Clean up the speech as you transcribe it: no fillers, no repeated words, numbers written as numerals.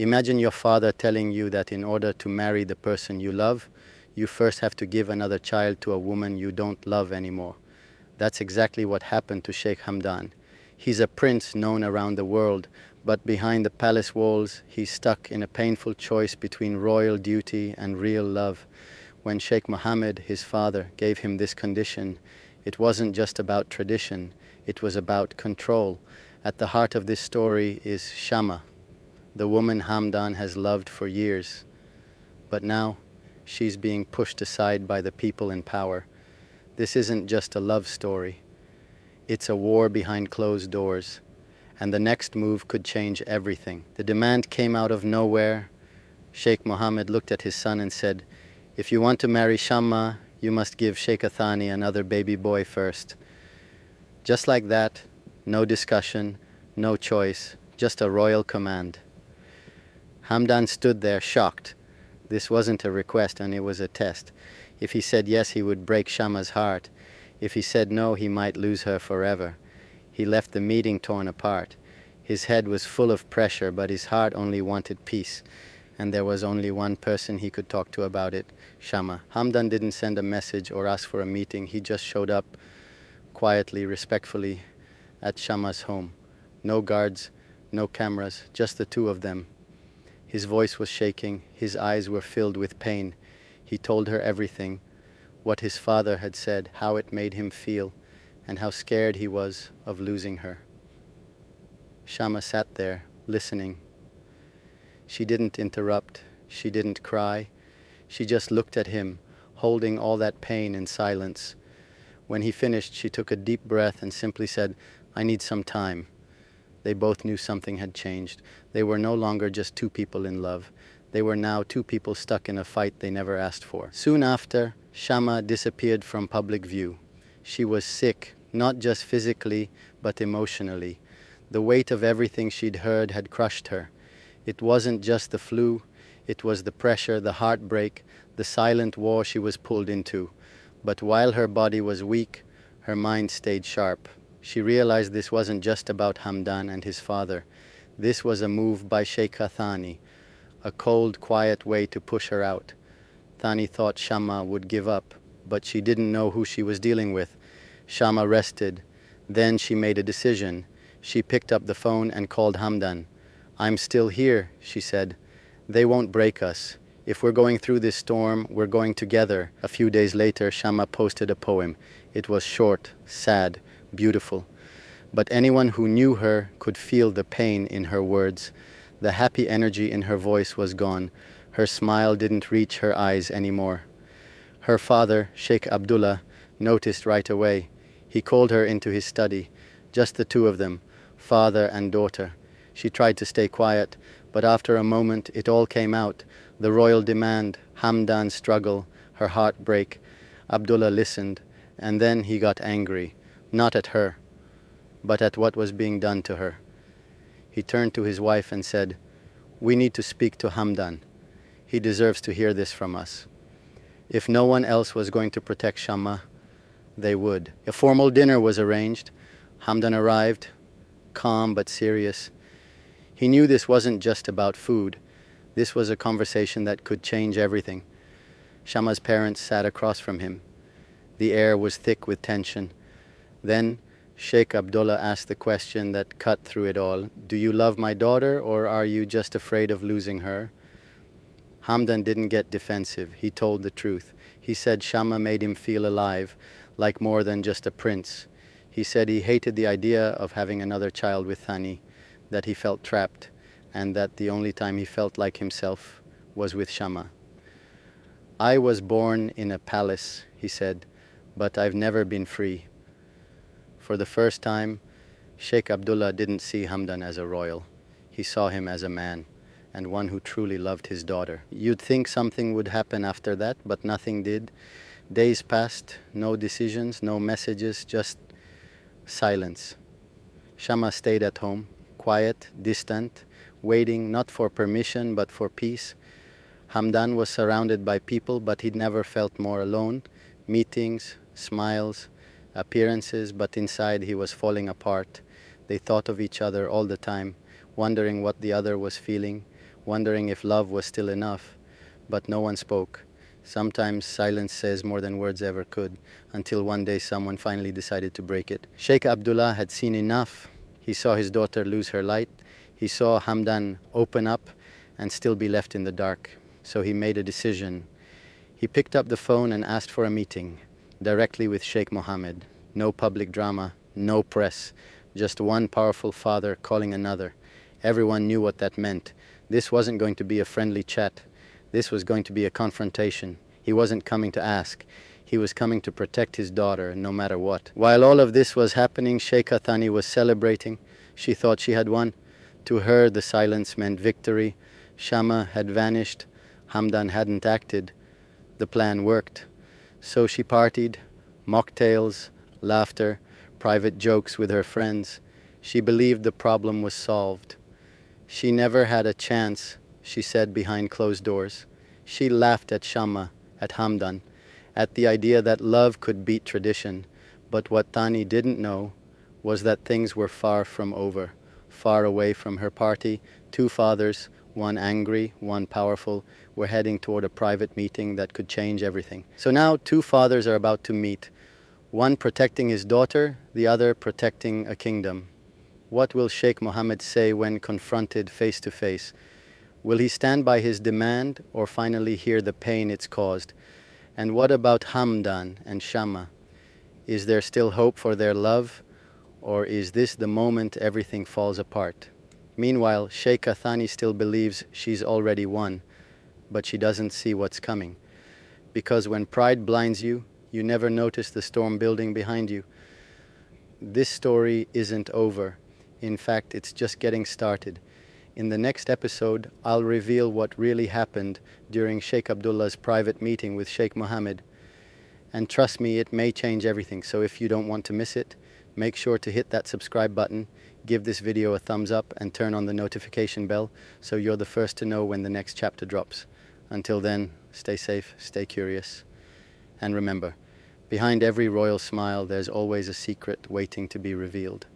Imagine your father telling you that in order to marry the person you love, you first have to give another child to a woman you don't love anymore. That's exactly what happened to Sheikh Hadman. He's a prince known around the world, but behind the palace walls, he's stuck in a painful choice between royal duty and real love. When Sheikh Mohammed, his father, gave him this condition, it wasn't just about tradition, it was about control. At the heart of this story is Shama, the woman Hamdan has loved for years. But now, she's being pushed aside by the people in power. This isn't just a love story. It's a war behind closed doors. And the next move could change everything. The demand came out of nowhere. Sheikh Mohammed looked at his son and said, "If you want to marry Shama, you must give Sheikh Thani another baby boy first." Just like that, no discussion, no choice, just a royal command. Hamdan stood there shocked. This wasn't a request and it was a test. If he said yes, he would break Shama's heart. If he said no, he might lose her forever. He left the meeting torn apart. His head was full of pressure, but his heart only wanted peace. And there was only one person he could talk to about it, Shama. Hamdan didn't send a message or ask for a meeting. He just showed up quietly, respectfully, at Shama's home. No guards, no cameras, just the two of them. His voice was shaking, his eyes were filled with pain. He told her everything, what his father had said, how it made him feel, and how scared he was of losing her. Shama sat there, listening. She didn't interrupt, she didn't cry. She just looked at him, holding all that pain in silence. When he finished, she took a deep breath and simply said, "I need some time." They both knew something had changed. They were no longer just two people in love. They were now two people stuck in a fight they never asked for. Soon after, Shama disappeared from public view. She was sick, not just physically, but emotionally. The weight of everything she'd heard had crushed her. It wasn't just the flu, it was the pressure, the heartbreak, the silent war she was pulled into. But while her body was weak, her mind stayed sharp. She realized this wasn't just about Hamdan and his father. This was a move by Sheikh Thani, a cold, quiet way to push her out. Thani thought Shama would give up, but she didn't know who she was dealing with. Shama rested. Then she made a decision. She picked up the phone and called Hamdan. "I'm still here," she said. "They won't break us. If we're going through this storm, we're going together." A few days later, Shama posted a poem. It was short, sad, beautiful. But anyone who knew her could feel the pain in her words. The happy energy in her voice was gone. Her smile didn't reach her eyes anymore. Her father, Sheikh Abdullah, noticed right away. He called her into his study, just the two of them, father and daughter. She tried to stay quiet, but after a moment it all came out. The royal demand, Hamdan's struggle, her heartbreak. Abdullah listened, and then he got angry, not at her, but at what was being done to her. He turned to his wife and said, "We need to speak to Hamdan. He deserves to hear this from us." If no one else was going to protect Shama, they would. A formal dinner was arranged. Hamdan arrived, calm but serious. He knew this wasn't just about food. This was a conversation that could change everything. Shama's parents sat across from him. The air was thick with tension. Then Sheikh Abdullah asked the question that cut through it all. "Do you love my daughter, or are you just afraid of losing her?" Hamdan didn't get defensive. He told the truth. He said Shama made him feel alive, like more than just a prince. He said he hated the idea of having another child with Thani, that he felt trapped, and that the only time he felt like himself was with Shama. "I was born in a palace," he said, "but I've never been free." For the first time, Sheikh Abdullah didn't see Hamdan as a royal. He saw him as a man, and one who truly loved his daughter. You'd think something would happen after that, but nothing did. Days passed, no decisions, no messages, just silence. Shama stayed at home, quiet, distant, waiting not for permission but for peace. Hamdan was surrounded by people, but he'd never felt more alone. Meetings, smiles, appearances, but inside he was falling apart. They thought of each other all the time, wondering what the other was feeling, wondering if love was still enough, but no one spoke. Sometimes silence says more than words ever could, until one day someone finally decided to break it. Sheikh Abdullah had seen enough. He saw his daughter lose her light. He saw Hamdan open up and still be left in the dark. So he made a decision. He picked up the phone and asked for a meeting, directly with Sheikh Mohammed. No public drama, no press, just one powerful father calling another. Everyone knew what that meant. This wasn't going to be a friendly chat. This was going to be a confrontation. He wasn't coming to ask. He was coming to protect his daughter, no matter what. While all of this was happening, Sheikha Thani was celebrating. She thought she had won. To her, the silence meant victory. Shama had vanished. Hamdan hadn't acted. The plan worked. So she partied, mocktails, laughter, private jokes with her friends. She believed the problem was solved. She never had a chance, she said behind closed doors. She laughed at Shama, at Hamdan, at the idea that love could beat tradition. But what Thani didn't know was that things were far from over. Far away from her party, two fathers, one angry, one powerful, were heading toward a private meeting that could change everything. So now two fathers are about to meet, one protecting his daughter, the other protecting a kingdom. What will Sheikh Mohammed say when confronted face to face? Will he stand by his demand or finally hear the pain it's caused? And what about Hamdan and Shama? Is there still hope for their love, or is this the moment everything falls apart? Meanwhile, Sheikha Thani still believes she's already won, but she doesn't see what's coming. Because when pride blinds you, you never notice the storm building behind you. This story isn't over. In fact, it's just getting started. In the next episode, I'll reveal what really happened during Sheikh Abdullah's private meeting with Sheikh Mohammed. And trust me, it may change everything. So if you don't want to miss it, make sure to hit that subscribe button, give this video a thumbs up, and turn on the notification bell so you're the first to know when the next chapter drops. Until then, stay safe, stay curious. And remember, behind every royal smile, there's always a secret waiting to be revealed.